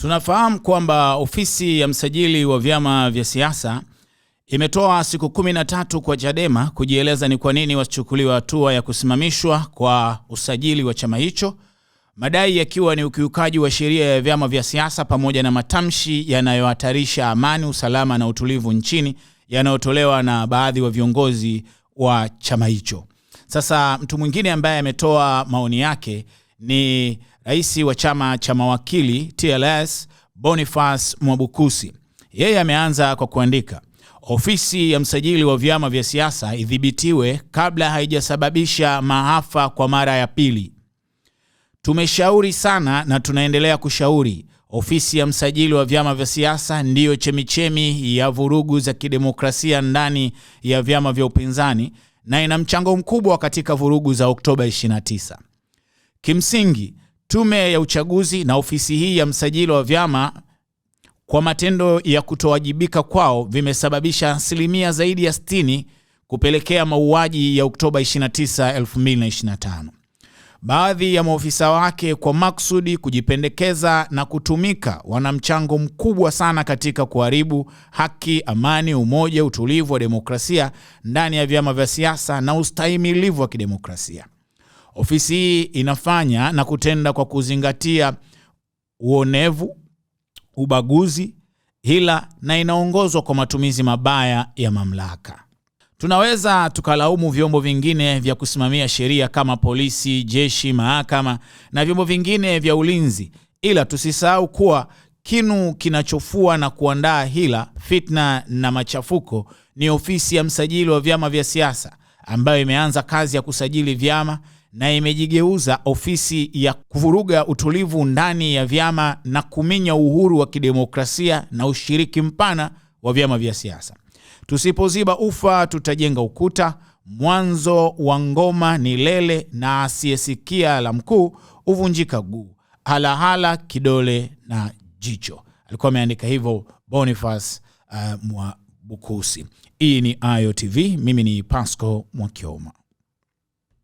Tunafahamu kwamba ofisi ya msajili wa vyama vya siasa imetoa siku 13 kwa Chadema kujieleza ni kwa nini wasichukuliwe hatua ya kusimamishwa kwa usajili wa chama hicho, madai yakiwa ni ukiukaji wa sheria ya vyama vya siasa pamoja na matamshi yanayohatarisha amani, usalama na utulivu nchini yanayotolewa na baadhi wa viongozi wa chama hicho. Sasa mtu mwingine ambaye ametoa maoni yake ni rais wa chama cha mawakili TLS Boniface Mwabukusi. Yeye ameanza kwa kuandika, ofisi ya msajili wa vyama vya siasa idhibitiwe kabla haijasababisha maafa kwa mara ya pili. Tumeshauri sana na tunaendelea kushauri. Ofisi ya msajili wa vyama vya siasa ndiyo chemichemi ya vurugu za kidemokrasia ndani ya vyama vya upinzani na ina mchango mkubwa katika vurugu za Oktoba 29. Kimsingi, tume ya uchaguzi na ofisi hii ya msajili wa vyama kwa matendo ya kutowajibika kwao vimesababisha asilimia zaidi ya 60 kupelekea mauaji ya Oktoba 29, 2025. Baadhi ya maofisa wake kwa maksudi kujipendekeza na kutumika wana mchango mkubwa sana katika kuharibu haki, amani, umoja, utulivu wa demokrasia ndani ya vyama vya siasa na ustahimilivu wa kidemokrasia. Ofisi hii inafanya na kutenda kwa kuzingatia uonevu, ubaguzi, hila na inaongozwa kwa matumizi mabaya ya mamlaka. Tunaweza tukalaumu vyombo vingine vya kusimamia sheria kama polisi, jeshi, mahakama na vyombo vingine vya ulinzi, ila tusisahau kuwa kinu kinachofua na kuandaa hila, fitna na machafuko ni ofisi ya msajili wa vyama vya siasa ambayo imeanza kazi ya kusajili vyama na imejigeuza ofisi ya kuvuruga utulivu ndani ya vyama na kuminya uhuru wa kidemokrasia na ushiriki mpana wa vyama vya siasa. Tusipoziba ufa tutajenga ukuta. Mwanzo wa ngoma ni lele na asiyesikia la mkuu uvunjika guu. Halahala kidole na jicho. Alikuwa ameandika hivyo Boniface Mwabukusi. Hii ni Ayo TV. Mimi ni Pasco Mwakioma.